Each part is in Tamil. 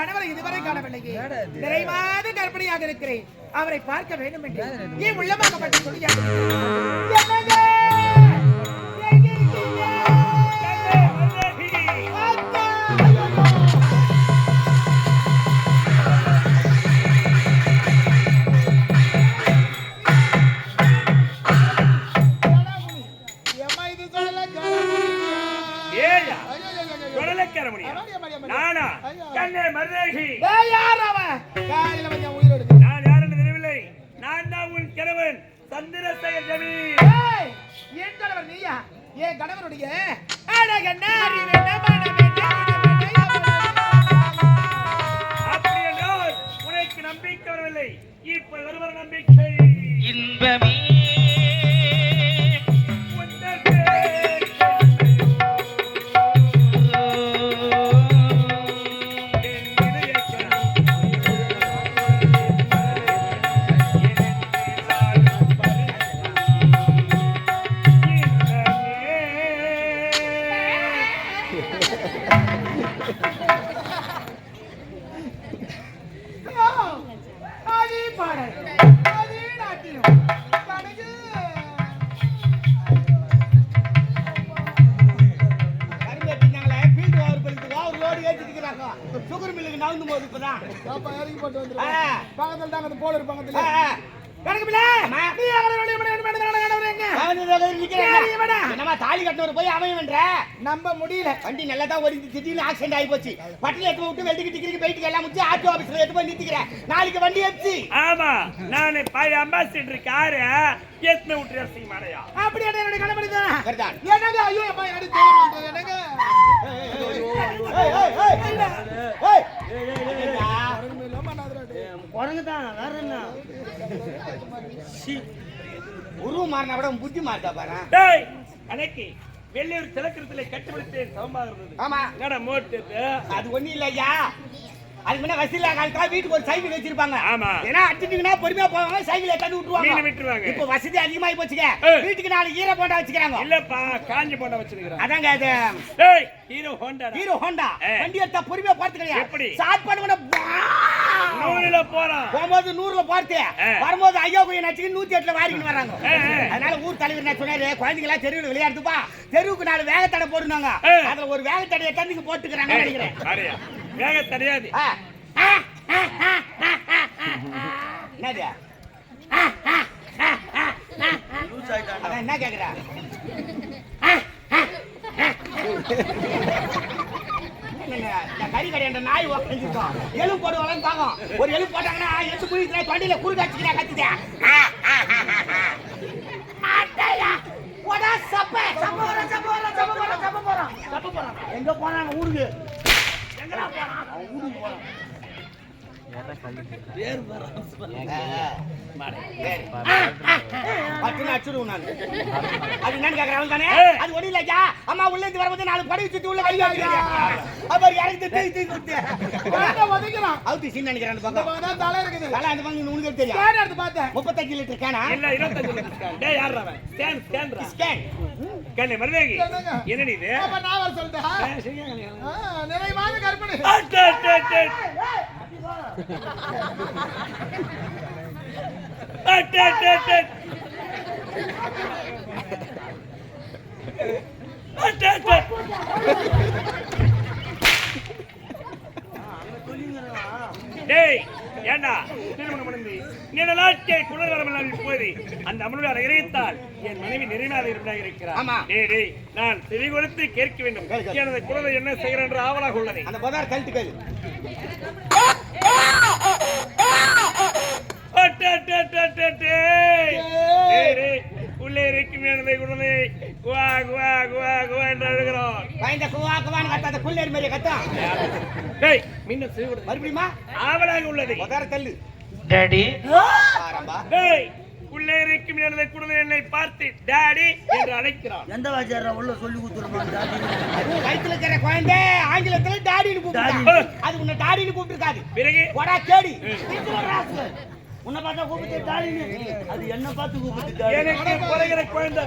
கணவரை இதுவரை காணவில்லையே. நிறைவாத கற்பனையாக இருக்கிறேன். அவரை பார்க்க வேண்டும் என்று ஏன் உள்ளமாகப்பட்ட சொல்லி உனக்கு நம்பிக்கை வரவில்லை. இப்ப ஒருவர் நம்பிக்கை இன்பமே சுகர் மில்லுக்கு நவுந்து போகுது. இப்பதான் இறங்கி போட்டு வந்து பக்கத்துல தாங்க போல இருப்பாங்க. தாலி கட்டினவர் போய் அமையன்ற நம்ப முடியல. வண்டி நல்லா தான் ஒரு திடீர்னு ஆக்சிடென்ட் ஆகி போச்சு. பட்டியல எடுத்து விட்டு வெட்டிக்கு டிகிரி போயிட்டு எல்லாம் முடிச்சு ஆர்டி ஆபீஸ்ல எடுத்து போய் நிறுத்திக்கிறேன். நாளைக்கு வண்டி எடுத்து ஆமா நான் பாய் அம்பாசிடர் கார ஏத்துன விட்டு ரசிங்க மாடையா அப்படி என்னோட கணவன் தான் கரெக்ட். என்னங்க ஐயோ அப்பா எனக்கு தெரிய மாட்டேங்குது. என்னங்க குரங்குதான் வேற என்ன உருவ மாறினா விட புத்தி மாறிட்டா பாரு. அன்னைக்கு வெள்ளையூர் திலக்கரத்துல கட்டுப்படுத்தி சமமாக இருந்தது. ஆமா என்னடா மோட்டு அது ஒண்ணு இல்லையா. அதுக்கு முன்ன வசதியில்லா காலத்துல வீட்டுக்கு ஒரு சைக்கிள் வச்சிருப்பாங்க. ஆமா ஏன்னா அடிச்சிட்டீங்கன்னா பொறுமையா போவாங்க. சைக்கிள் எட்டாந்து விட்டுருவாங்க. இப்போ வசதி அதிகமாயி போச்சுங்க. வீட்டுக்கு 4 ஈர போண்டா வச்சுக்கிறாங்க. இல்லப்பா காஞ்சி போண்டா வச்சிருக்காங்க. அதாங்க அது ஹீரோ ஹோண்டா வண்டி எடுத்தா பொறுமையா பார்த்து கிடையாது. எப்படி ஸ்டார்ட் பண்ணுவன 100ல போறோம். போகும்போது 100ல பார்த்து வரும்போது ஐயோ போய் நச்சுக்கு 108ல வாரிக்கிட்டு வராங்க. அதனால ஊர் தலைவர் என்ன சொன்னாரு, குழந்தைங்க எல்லாம் தெருவுல விளையாடுதுப்பா, தெருவுக்கு 4 வேகத்தடை போடுனாங்க. அதுல ஒரு வேகத்தடையை தண்ணிக்கு போட்டுக்கிறாங்க நினைக்கிறேன். வேக தெரியாது என்ன கேக்குற கறி கடை என்ற நாய் உட்காந்துருக்கோம். எலும்பு போடுவாங்க தாங்கும். ஒரு எலும்பு போட்டாங்கன்னா எட்டு குளிக்கிறேன் தொண்டையில குறுக்காச்சுக்கிறேன் கத்திட்டேன். எங்க போறாங்க ஊருக்கு அம்மா உள்ள இருந்து வரும்போது 4 படி சுத்தி உள்ள வெளியே தெரியும். 35 லிட்டர் கேனா 25 லிட்டர் என்னடி இது நான் சொல்றேன். நிறைவான கற்பனை ஏண்டா திருமணம் முடிந்து நீண்ட நாட்கள் குலதரமெல்லாம் போய் அந்த அம்மனுடைய இறைத்தால் என் மனைவி நிறைவாக இருக்கிறார். நான் செவி கொடுத்து கேட்க வேண்டும். எனது குழந்தை என்ன செய்கிறேன் என்று ஆவலாக உள்ளது. அந்த பதார் கழுத்துக்கள் உள்ளே இருக்கும் எனது குழந்தை குவா குவா குவா குவா என்று அழுகிறோம். மறுபடியுமா ஆவலாக உள்ளது. உள்ளே இருக்கும் எனது குழந்தை என்னை பார்த்து டாடி என்று அழைக்கிறான். எந்த வாஜாரா உள்ள சொல்லி கொடுத்துருவாங்க. வயித்துல இருக்கிற குழந்தை ஆங்கிலத்துல டாடின்னு கூப்பிடுறாங்க. அது உன்னை டாடின்னு கூப்பிட்டுருக்காது. பிறகு வடா கேடி உன்னை பார்த்தா கூப்பிட்டு டாடின்னு, அது என்ன பார்த்து கூப்பிட்டு எனக்கு குறைகிற குழந்தை.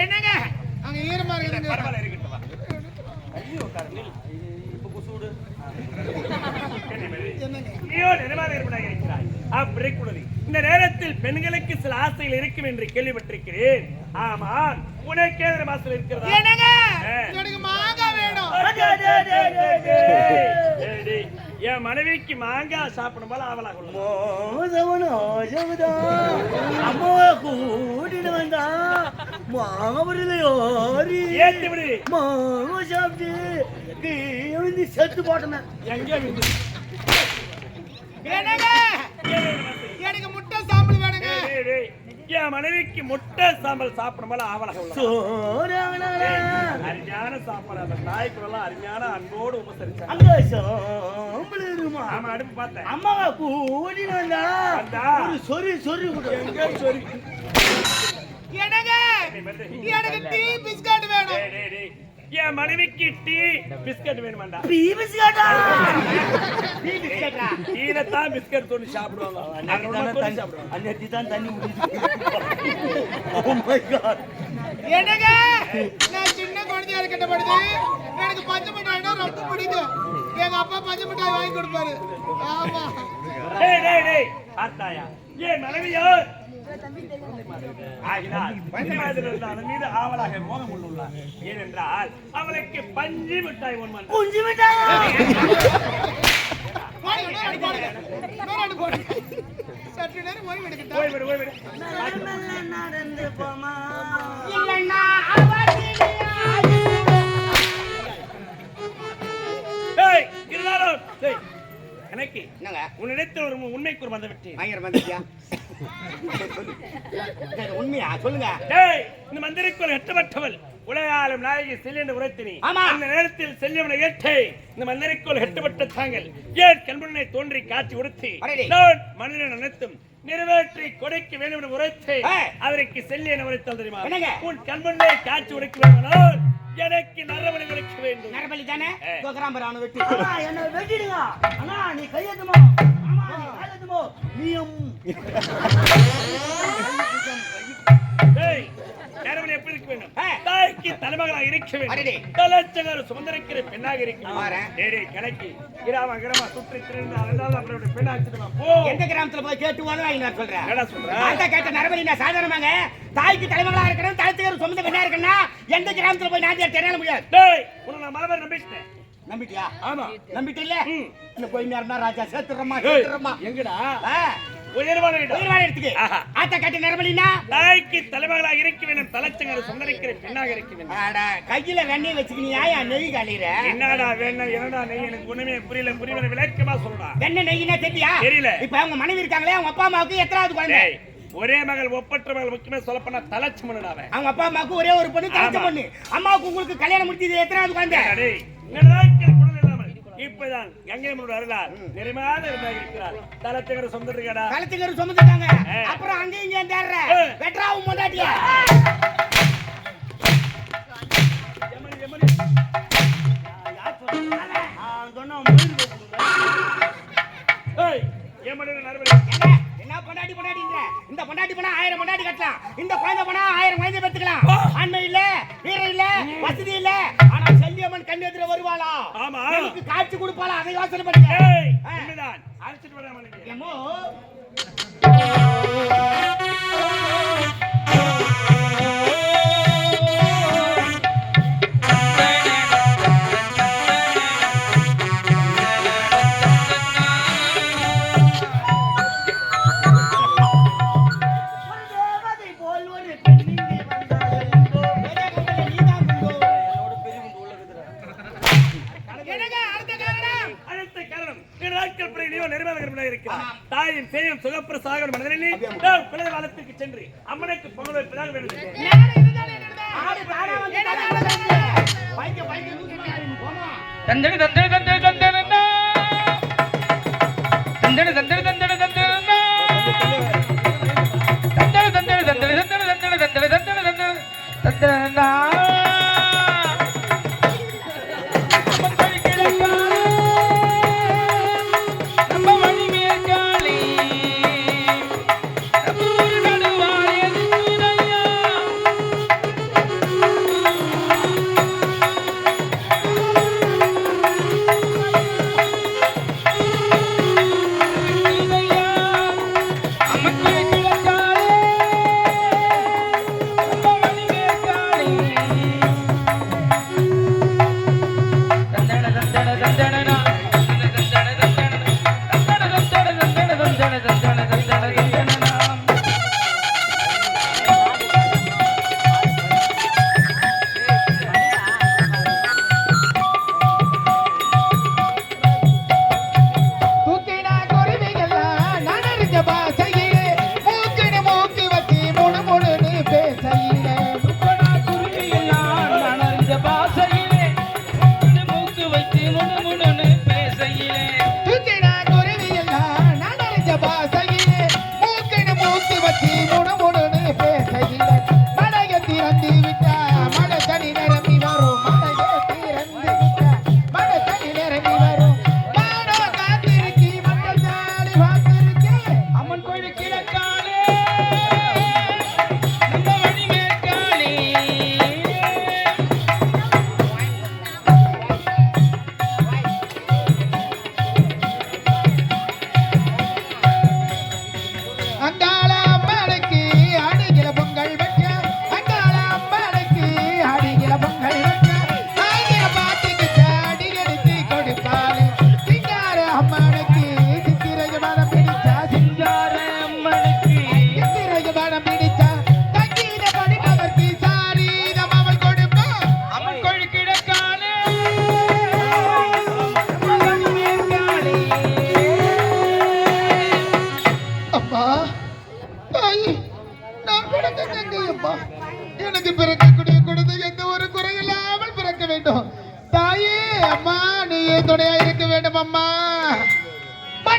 என்னங்க அங்க ஈரமா இருக்கு. ஐயோ காரணம் இப்ப குசூடு இந்த நேரத்தில் பெண்களுக்கு சில ஆசைகள் இருக்கும் என்று கேள்விப்பட்டிருக்கிறேன். ஆமா, உனக்கு ஏதோ மாசம் இருக்கிறதா? எனக்கு மாங்காய் வேணும். என் மனைவிக்கு மாங்காய் சாப்பிடும் போல ஆவலாக அம்மா கூட்டிட்டு வந்தா ஏத்தி விடு. மாங்க சாப்பிட்டு செத்து போட்டமே எங்க எனக்கு முட்டை சாம்பல் வேணுங்க. என் மனைவிக்கு முட்டை சாம்பல் சாப்பிடும் போல ஆவலாக அருமையான சாப்பாடு. அந்த நாய்க்குள்ளலாம் அருமையான அன்போடு உபசரிச்சாங்க. ஆமா, அடுப்பு பார்த்தேன். அம்மாவை கூட்டிட்டு வந்தா சொறி சொறி எங்க சொறி எனக்கு டீ பிஸ்கட் வேணும். என் மனைவிக்கு டீ பிஸ்கட் வேணுமாண்டா? டீ பிஸ்கட்டா? டீல தான் பிஸ்கட் தோணி சாப்பிடுவாங்க. அன்னைக்கு தான் தண்ணி ஊத்தி. என்னங்க நான் சின்ன குழந்தையா இருக்கின்ற பொழுது எனக்கு பஞ்சு மிட்டாய்னா ரொம்ப பிடிக்கும். எங்க அப்பா பஞ்சு மிட்டாய் வாங்கி கொடுப்பாரு. ஆமா. ஆத்தாயா என் மனைவியோ ஆகினால் அதன் மீது ஆவலாக மோகம் கொண்டுள்ளார். ஏனென்றால் அவளுக்கு பஞ்சு மிட்டாய் ஒன்று. குஞ்சு மிட்டாயா? சற்று நேரம் ஓய்வு எடுக்கட்டா? ஓய்விடு. நடந்து போமா இல்லன்னா எனக்கு உன்னிடத்தில் ஒரு உண்மை கூற வந்து விட்டேன். உண்மையா சொல்லுங்க. இந்த மந்திரிக்கு ஒரு எட்டப்பட்டவள் உலகாலும் நாயகி செல்லியன்று உரைத்தினி. ஆமா. அந்த நேரத்தில் செல்லியவனை ஏற்றை இந்த மந்திரிக்குள் எட்டப்பட்ட தாங்கள் ஏன் கண்முன்னே தோன்றி காட்சி உடுத்தி நான் மனிதன் அனைத்தும் நிறைவேற்றி கொடுக்க வேண்டும் என்று உரைத்து அவருக்கு செல்லியனை உரைத்தால் தெரியுமா? உன் கண்முன்னே காட்சி உடைக்க வேண்டும். எனக்கு நரபலி உடைக்க வேண்டும். நரபலி தானே? கோகராம்பரான வெட்டி. என்ன வெட்டிடுங்க. அண்ணா நீ கையெழுத்துமோ. ஆமா நீ கையெழுத்துமோ. நீயும் டேய் நரபலி எப்படி இருக்க வேண்டும்? தாய்க்கு தலைமகளாக இருக்க வேண்டும். கலச்சகர் சுமந்திரிக்கிற பெண்ணாக இருக்க வேண்டும். டேய் கணக்கு கிராம சுற்றி திரிந்து அதனால அவரோட பெண்ணாச்சிடுமா போ. எந்த கிராமத்துல போய் கேட்டு வாங்க நான் சொல்றேன். என்னடா சொல்ற? அந்த கேட்ட நரபலி நான் சாதாரணமாங்க தாய்க்கு தலைமகளாக இருக்கணும். தாய்க்கு சுமந்த பெண்ணா இருக்கணும்னா எந்த கிராமத்துல போய் நான் தெரியல முடியாது. டேய் உன்னை நான் மரபர் நம்பிட்டேன். நம்பிட்டியா? ஆமா நம்பிட்டில்ல? இந்த போய் நேரமா ராஜா சேத்துறமா எங்கடா உயர்வான இடத்துக்கு ஆத்த கட்டி நரபலினா தாய்க்கு தலைமகளாக இருக்க வேண்டும். தலைச்சங்கர் சுந்தரிக்கிற பெண்ணாக இருக்க வேண்டும். கையில வெண்ணெய் வச்சுக்கினியா நெய் காலிற என்னடா வேணும் என்னடா நெய்? எனக்கு ஒண்ணுமே புரியல விளக்கமா சொல்றா. வெண்ணெய் நெய்னா தெரியா? தெரியல. இப்ப அவங்க மனைவி இருக்காங்களே அவங்க அப்பா அம்மாவுக்கு எத்தனாவது குழந்தை? ஒரே மகள் ஒப்பற்ற மகள் முக்கியமா சொல்ல போனா தலைச்சு மண்ணு. அவங்க அப்பா அம்மாவுக்கு ஒரே ஒரு பொண்ணு தலைச்ச பொண்ணு. அம்மாவுக்கு உங்களுக்கு கல்யாணம் முடிச்சது எத்தனாவது குழந்தை? இப்பதான் கங்கை முன்னோட அருளால் நிறைமாத இருக்கிறார். தலைச்சங்கர் சொந்தருக்கடா. தலைச்சங்கர் சொந்தட்டாங்க. அப்புறம் அங்க இங்க தேடுற வெட்ராவும் பொண்டாட்டியா? என்ன பொண்டாட்டி பொண்டாட்டின்ற? இந்த பொண்டாட்டி போனா 1000 பொண்டாட்டி கட்டலாம். இந்த குழந்தை போனா 1000 குழந்தை பெத்துக்கலாம். ஆண்மை இல்ல, வீரம் இல்ல, வசதி இல்ல. ஆனா செல்லியம்மன் கண்ணு எதிர வருவாளா? ஆமா. எனக்கு காட்சி கொடுப்பாளா? அதை யோசனை பண்ணுங்க. உண்மைதான். அழைச்சிட்டு வராம ஏமோ தாயின் சேயம் சுகப்பிரசாக மனதிலே பிள்ளை காலத்துக்கு சென்று அம்மனுக்கு பொங்கல் வைப்பதாக வேண்டும். தந்தன தந்தன தந்தன தந்தன தந்தன தந்தன தந்தன தந்தன தந்தன தந்தன தந்தன தந்தன தந்தன தந்தன தந்தன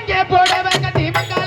எங்கே போடவ கட்டி மங்கா